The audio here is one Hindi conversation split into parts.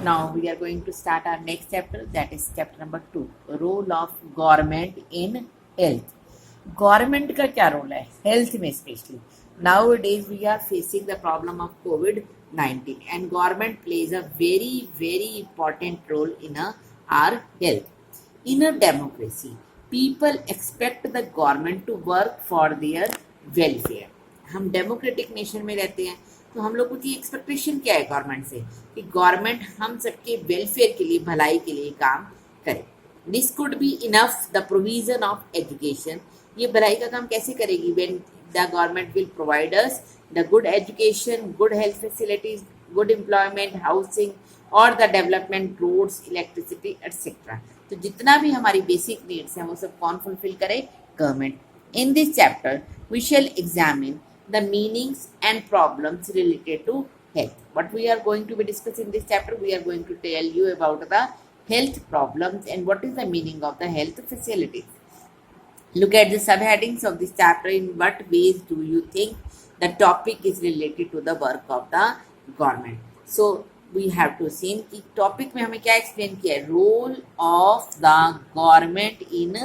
Now we are going to start our next chapter, that is chapter number 2, role of government in health. Government का क्या रोल है हेल्थ में specially? Nowadays we are facing the problem of COVID-19 and government plays a very important role in our health. In a democracy, people expect the government to work for their welfare. हम डेमोक्रेटिक नेशन में रहते हैं, तो हम लोगों की एक्सपेक्टेशन क्या है गवर्नमेंट से कि गवर्नमेंट हम सबके वेलफेयर के लिए, भलाई के लिए काम करे. This could be enough the provision of education. ये भलाई का काम कैसे करेगी? When the government will provide us the good education, good health facilities, good employment, housing और the development, roads, electricity etcetera. तो जितना भी हमारी बेसिक नीड्स हैं वो सब कौन फुलफिल करे? Government. In this chapter we shall examine the meanings and problems related to health. What we are going to be discussing in this chapter, we are going to tell you about the health problems and what is the meaning of the health facilities. Look at the subheadings of this chapter. In what ways do you think the topic is related to the work of the government? So we have to see कि topic में हमें क्या explain किया है? Role of the government in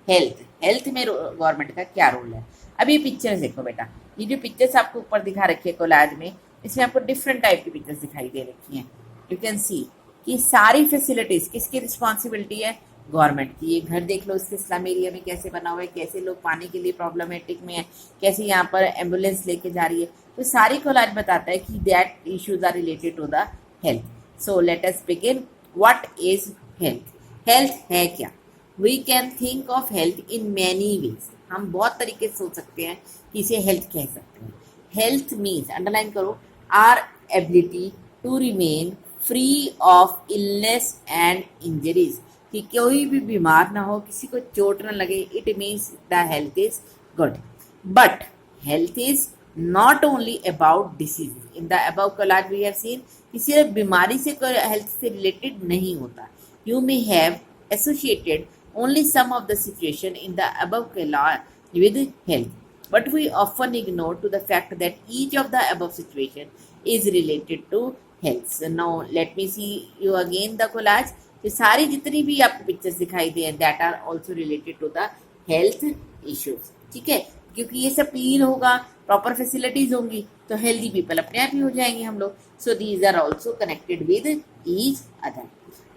health. Health में government का क्या role है? अब ये पिक्चर्स देखो बेटा, ये जो पिक्चर्स आपको ऊपर दिखा रखी है कोलाज में, इसमें आपको डिफरेंट टाइप की पिक्चर्स दिखाई दे रखी हैं. यू कैन सी कि सारी फैसिलिटीज किसकी रिस्पॉन्सिबिलिटी है? गवर्नमेंट की. ये घर देख लो इसके स्लम एरिया में कैसे बना हुआ है, कैसे लोग पानी के लिए प्रॉब्लमेटिक में है, कैसे यहाँ पर एम्बुलेंस लेके जा रही है. तो सारी कोलाज बताता है कि that issues are related to the health. So let us begin. What is health? Health है क्या? We can think of health in many ways. हम बहुत तरीके से सोच सकते हैं कि इसे हेल्थ कह सकते हैं. हेल्थ मीन्स, अंडरलाइन करो, our ability to remain free of illness and injuries. कि कोई भी बीमार ना हो, किसी को चोट ना लगे. It means the health is good. But health is not only about disease. In the above collage we have seen कि सिर्फ बीमारी से हेल्थ से रिलेटेड नहीं होता. You may have associated only some of the situation in the above collage with health, but we often ignore to the fact that each of the above situation is related to health. So now let me see you again the collage. तो सारी जितनी भी आपको पिक्चर्स दिखाई दे that are also related to the health issues. ठीक है, क्योंकि ये सब क्लीन होगा, प्रॉपर फैसिलिटीज होंगी, तो हेल्दी पीपल अपने आप ही हो जाएंगे हम लोग. So these are also connected with each other.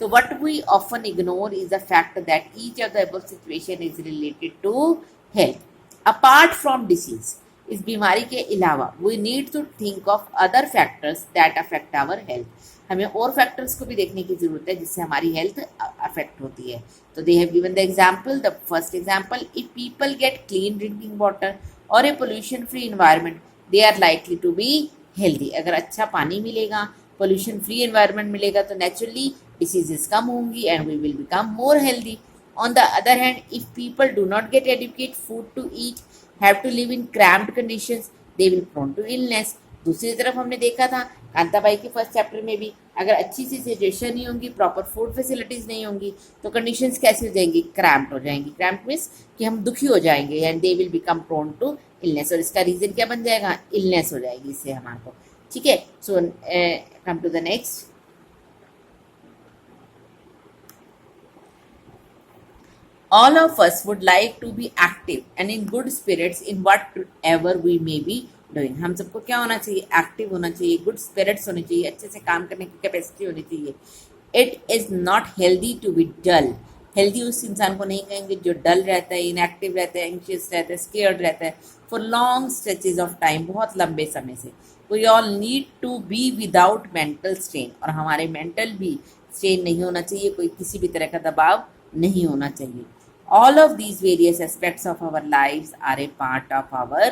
So what we often ignore is the fact that each of the above situation is related to health. Apart from disease, इस बीमारी के अलावा we need to think of other factors that affect our health. हमें और फैक्टर्स को भी देखने की जरूरत है जिससे हमारी हेल्थ अफेक्ट होती है. तो they have given the example. The first example, if people get clean drinking water or a pollution free environment, they are likely to be healthy. अगर अच्छा पानी मिलेगा, पोल्यूशन फ्री एनवायरनमेंट मिलेगा, तो नेचुरली diseases कम होंगी and we will become more healthy. On the other hand, if people do not get adequate food to eat, have to live in cramped conditions, they will prone to illness. दूसरी तरफ हमने देखा था कांताबाई के फर्स्ट चैप्टर में भी, अगर अच्छी सी सिचुएशन नहीं होंगी, प्रॉपर फूड फैसिलिटीज नहीं होंगी, तो कंडीशंस कैसी हो जाएंगी? क्रैम्प्ड हो जाएंगी. क्रैम्प्ड मीन्स कि हम दुखी हो जाएंगे and they will become prone to illness. और इसका रीजन क्या बन जाएगा? इलनेस हो जाएगी इससे हमारे को. ठीक है. So come to the next. All of us would like to be active and in good spirits in whatever we may be doing. हम सबको क्या होना चाहिए? एक्टिव होना चाहिए, गुड स्पिरिट्स होनी चाहिए, अच्छे से काम करने की कैपेसिटी होनी चाहिए. It is not healthy to be dull. Healthy उस इंसान को नहीं कहेंगे जो डल रहता है, इनएक्टिव रहता है, एंशियस रहता है, स्केयर्ड रहता है for long stretches of time, बहुत लंबे समय से. We all need to be without mental strain. और हमारे मेंटल भी स्ट्रेन नहीं होना चाहिए, कोई किसी भी तरह का दबाव नहीं होना चाहिए. All of these various aspects of our lives are a part of our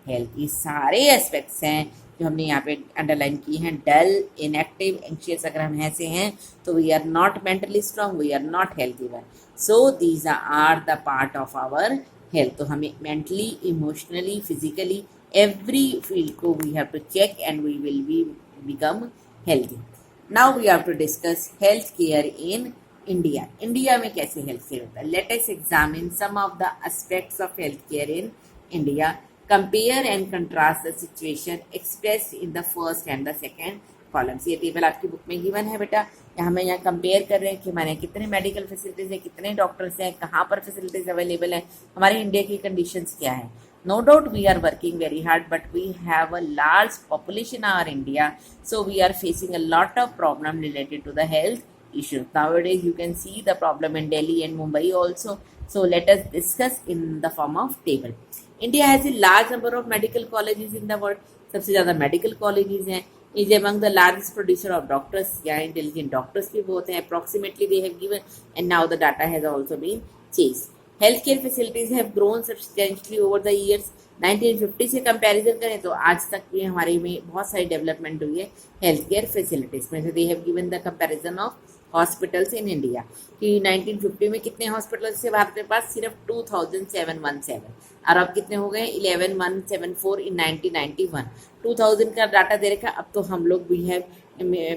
health. ये सारे एस्पेक्ट्स हैं जो हमने यहाँ पे अंडरलाइन की हैं. डल, इनएक्टिव, एंशियस अगर हम ऐसे हैं तो we are not mentally strong, we are not healthy one. So these are the part of our health. तो हमें mentally, emotionally, physically every field को we have to check and we will be become healthy. Now we have to discuss health care in India. India में कैसे हेल्थ केयर होता है? Let us examine some of the aspects of health care in India. Compare and contrast the situation expressed in the first and the second columns. ये टेबल आपकी बुक में गिवन है बेटा। हमें यहाँ कंपेयर कर रहे हैं कि हमारे कितने मेडिकल फैसिलिटीज़ है, कितने डॉक्टर्स हैं, कहाँ पर फैसिलिटीज़ अवेलेबल है, हमारे इंडिया की कंडीशंस क्या है। No doubt we are working very hard, but we have a large population in our India, so we are facing a lot of problem related to the health issues. Nowadays, you can see the problem in Delhi and Mumbai also. So let us discuss in the form of table. India has a large number of medical colleges in the world. सबसे ज़्यादा medical colleges हैं. Is among the largest producer of doctors. यहाँ intelligent doctors भी बहुत हैं. Approximately they have given, and now the data has also been changed. Healthcare facilities have grown substantially over the years. 1950 से कंपैरिजन करें तो आज तक भी हमारे में बहुत सारी डेवलपमेंट हुई है हेल्थ केयर फैसिलिटीज़ में। They have given the comparison of hospitals in India कि 1950 में कितने हॉस्पिटल्स थे भारत के पास, सिर्फ 2717, और अब कितने हो गए 11174 इन 1991। 2000 का डाटा दे रखा। अब तो हम लोग we have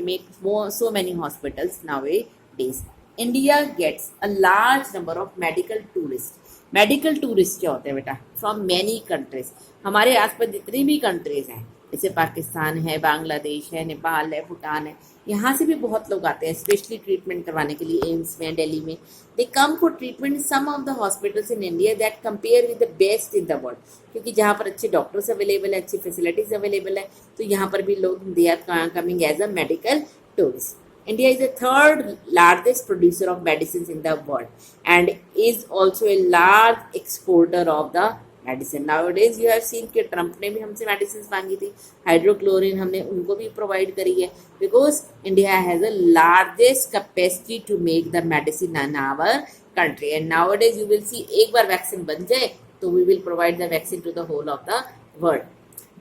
make so many hospitals nowadays. India gets a large number of medical tourist. Medical tourist क्या होते हैं बेटा? From many countries. हमारे आसपास जितनी भी कंट्रीज हैं, जैसे पाकिस्तान है, बांग्लादेश है, नेपाल है, भूटान है, यहाँ से भी बहुत लोग आते हैं स्पेशली ट्रीटमेंट करवाने के लिए एम्स में, दिल्ली में। They come for treatment some of the hospitals in India that compare with the best in the world, क्योंकि जहाँ पर अच्छे डॉक्टर्स अवेलेबल है, अच्छी फैसिलिटीज अवेलेबल है, तो यहाँ पर भी लोग they are coming as a medical tourist. India is the third largest producer of medicines in the world and is also a large exporter of the medicine. Nowadays you have seen कि ट्रम्प ने भी हमसे medicines मांगी थी, हाइड्रोक्लोरिन हमने उनको भी प्रोवाइड करी है, because India has the largest capacity to make the medicine in our country. And nowadays you will see एक बार वैक्सीन बन जाए तो we will provide the vaccine to the whole of the world.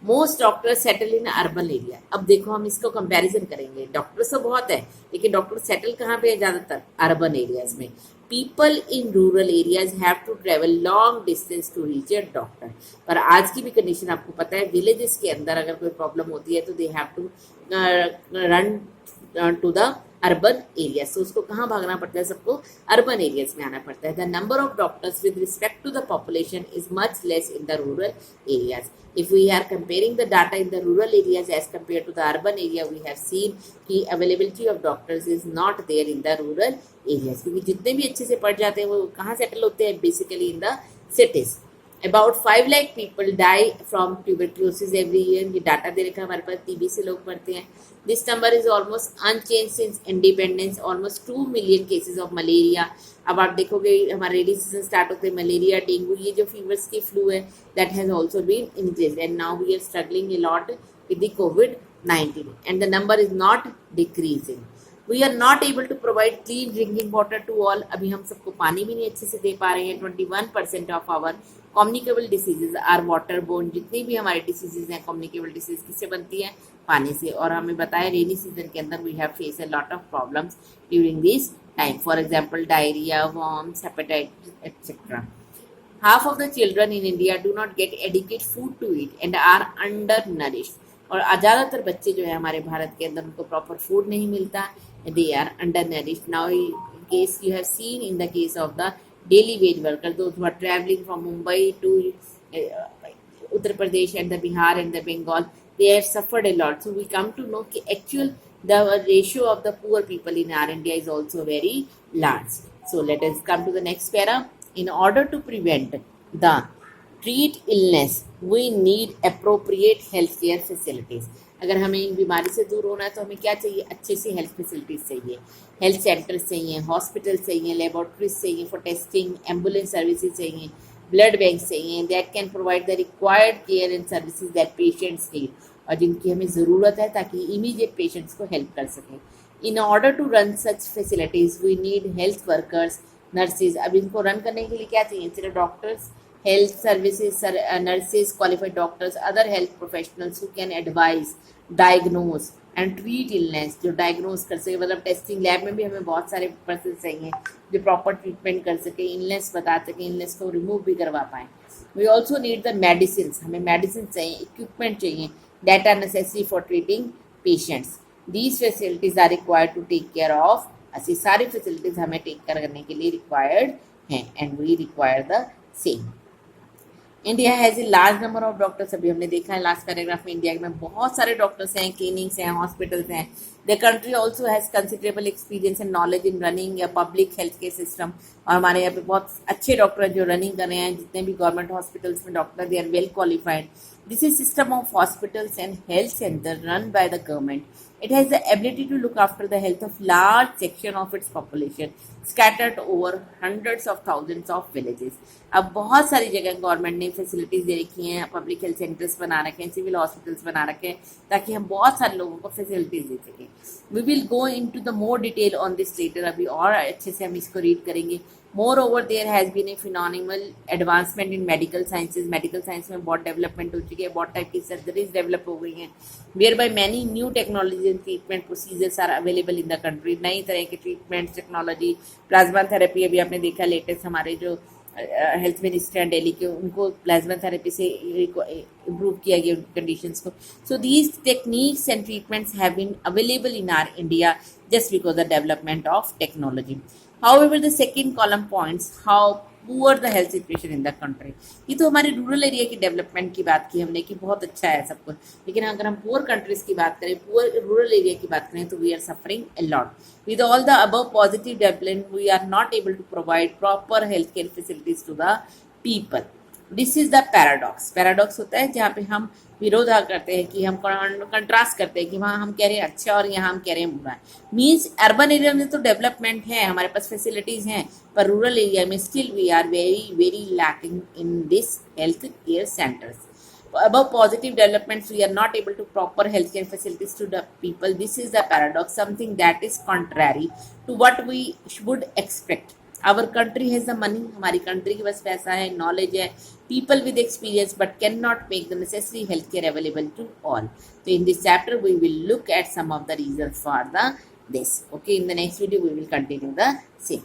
Most doctors settle in urban area. अब देखो हम इसको कंपैरिजन करेंगे, डॉक्टर्स तो बहुत है लेकिन डॉक्टर सेटल कहाँ पे है ज़्यादातर? अर्बन एरियाज में। People in rural areas have to travel long distance to reach a doctor. पर आज की भी कंडीशन आपको पता है, विलेजेस के अंदर अगर कोई प्रॉब्लम होती है तो they have to run to the urban areas. तो उसको कहाँ भागना पड़ता है? सबको अर्बन एरियाज में आना पड़ता है। The number of doctors with respect to the population is much less in the rural areas. If we are comparing the data in the rural areas as compared to the urban area, we have seen कि availability of doctors is not there in the rural areas, क्योंकि जितने भी अच्छे से पढ़ जाते हैं वो कहाँ सेटल होते हैं? Basically in the cities. About 5 lakh people die from tuberculosis every year. ये डाटा दे रखा है हमारे पास, टीबी से लोग मरते हैं। This number is almost unchanged since independence. Almost 2 million cases of malaria. अब आप देखोगे हमारे रेनी सीजन स्टार्ट होते हैं, मलेरिया, डेंगू, ये जो फीवर्स की फ्लू है that has also been increased, and now we are struggling a lot with the COVID-19 and the number is not decreasing. We are not able to provide clean drinking water to all. अभी हम सबको पानी भी नहीं अच्छे से दे पा रहे हैं। 21% of our communicable diseases are waterborne. जितनी भी हमारी डिसीजेज हैं communicable disease किससे बनती हैं? पानी से। और हमें बताया रेनी सीजन के अंदर we have faced a lot of problems during this time. For example, diarrhea, worms, hepatitis, etc. Half of the children in India do not get adequate food to eat and are undernourished. और ज़्यादातर बच्चे जो है हमारे भारत के अंदर उनको प्रॉपर फूड नहीं मिलता, they are undernourished. Now in case you have seen in the case of the daily wage workers, those who are traveling from Mumbai to Uttar Pradesh and the Bihar and the Bengal, they have suffered a lot. So we come to know कि actual the ratio of the poor people in our India is also very large. So let us come to the next para. In order to prevent the treat illness, we need appropriate healthcare facilities. अगर हमें इन बीमारी से दूर होना है तो हमें क्या चाहिए? अच्छे से हेल्थ फैसिलिटीज चाहिए, हेल्थ सेंटर्स चाहिए, हॉस्पिटल्स चाहिए, लेबोरेटरीज चाहिए फॉर टेस्टिंग, एम्बुलेंस सर्विसेज चाहिए, ब्लड बैंक चाहिए that can provide the required care and services that patients need, और जिनकी हमें ज़रूरत है ताकि इमीडिएट पेशेंट्स को हेल्प कर सकें। In order to run such facilities we need health workers, nurses. अब इनको रन करने के लिए क्या चाहिए? सिर्फ doctors, health services nurses, qualified doctors, other health professionals who can advise, diagnose and treat illness, जो डायग्नोज कर सके, मतलब टेस्टिंग लैब में भी हमें बहुत सारे पर्सन चाहिए जो प्रॉपर ट्रीटमेंट कर सके, इलनेस बता सके, इलनेस को रिमूव भी करवा पाएँ। We also need the medicine, हमें मेडिसिन चाहिए, इक्विपमेंट चाहिए that are necessary for treating patients. These facilities are required to take care of, ऐसी सारी फैसिलिटीज हमें टेक केयर करने के लिए रिक्वायर्ड हैं and we require the same. India has a large number of doctors, अभी हमने देखा है लास्ट पैराग्राफ में, इंडिया में बहुत सारे डॉक्टर्स हैं, क्लिनिक्स हैं, हॉस्पिटल्स हैं. The country also has considerable experience and knowledge in running या पब्लिक हेल्थ केयर सिस्टम. और हमारे यहाँ पे बहुत अच्छे डॉक्टर हैं जो रनिंग कर रहे हैं. जितने भी गवर्नमेंट हॉस्पिटल्स में doctor, they are well qualified. This is system of hospitals and health center run by the government. It has the ability to look after the health of large section of its population scattered over hundreds of thousands of villages. अब बहुत सारी जगह गवर्नमेंट ने फैसिलिटीज दे रखी हैं, पब्लिक हेल्थ सेंटर्स बना रखे हैं, सिविल हॉस्पिटल्स बना रखे हैं ताकि हम बहुत सारे लोगों को फैसिलिटीज दे सकें. We will go into the more detail on this later, अभी और अच्छे से हम इसको रीड करेंगे. Moreover, there has been a phenomenal advancement in medical sciences. Medical science में बहुत डेवलपमेंट हो चुकी है, बहुत टाइप की सर्जरीज डेवलप हो गई हैं. Whereby many new technologies and treatment procedures are available in the country. नई तरह के ट्रीटमेंट टेक्नोलॉजी, प्लाज्मा थेरेपी, अभी आपने देखा लेटेस्ट हमारे जो हेल्थ मिनिस्टर हैं दिल्ली के, उनको प्लाज्मा थेरेपी से इम्प्रूव किया गया उनकी कंडीशंस को. So these techniques and treatments have been available in our India just because the development of technology. However, the second column points how poor the health situation in the country. ये तो हमारे रूरल एरिया की डेवलपमेंट की बात की हमने कि बहुत अच्छा है सब कुछ, लेकिन अगर हम पुअर कंट्रीज की बात करें, पुअर रूरल एरिया की बात करें, तो we are suffering a lot. With all the above positive development, we are not able to provide proper healthcare facilities to the people. This is the paradox. Paradox होता है जहाँ पे हम विरोधा करते हैं, कि हम कंट्रास्ट करते हैं कि वहाँ हम कह रहे हैं अच्छा और यहाँ हम कह रहे हैं बुरा है. मीन्स अर्बन एरिया में तो डेवलपमेंट है, हमारे पास फैसिलिटीज़ हैं, पर रूरल एरिया में still we are very very lacking in this health care centres. Above positive developments, we are not able to proper healthcare facilities to the people. This is the paradox, something that is contrary to what we would expect. Our country has the money, हमारी कंट्री के पास पैसा है, नॉलेज है, people with experience, but cannot make the necessary healthcare available to all. So in this chapter, we will look at some of the reasons for this. Okay, in the next video, we will continue the same.